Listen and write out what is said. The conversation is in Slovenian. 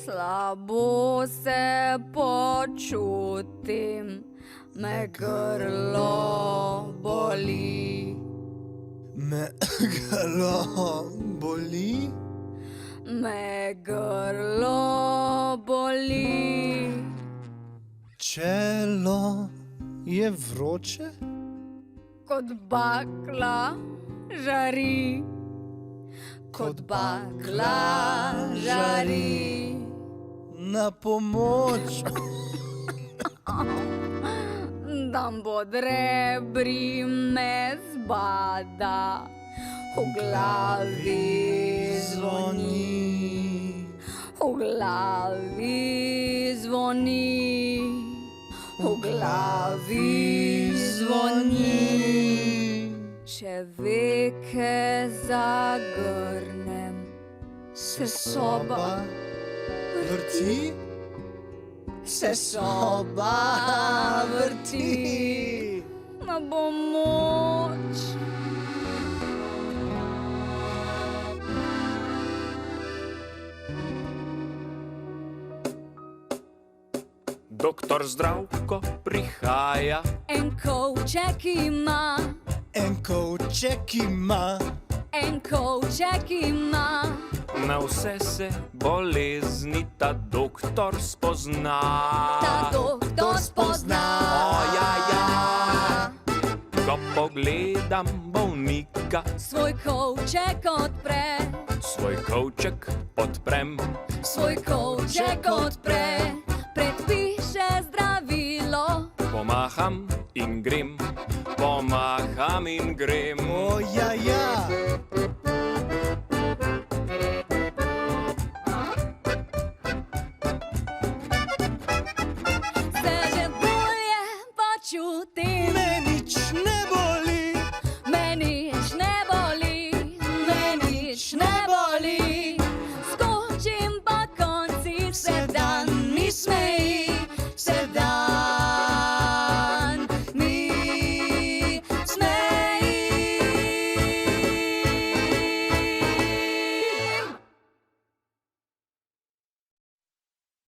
Slabo se počutim, me grlo boli. Me grlo boli? Me grlo boli. Čelo je vroče? Kot bakla žari. Kot bakla žari. Na pomoč! Dan pod rebri me zbada, v glavi zvoni, v glavi zvoni, v glavi zvoni. Če veke zagrnem, se soba vrti? Se soba vrti? Ne bo moč. Doktor Zdravko prihaja, En kovček ima, En kovček ima, en kovček ima. na vse se bolezni ta doktor spozna. Ta doktor spozna. Ja, ja. Ko pogledam bolnika, Svoj kovček odpre, svoj kovček podprem. svoj kovček odpre. Predpiše zdravilo, Pomaham in grem, pomaham in grem. o ja, ja. se že bolje počutim. Me nič ne boli, Me nič ne boli, me nič ne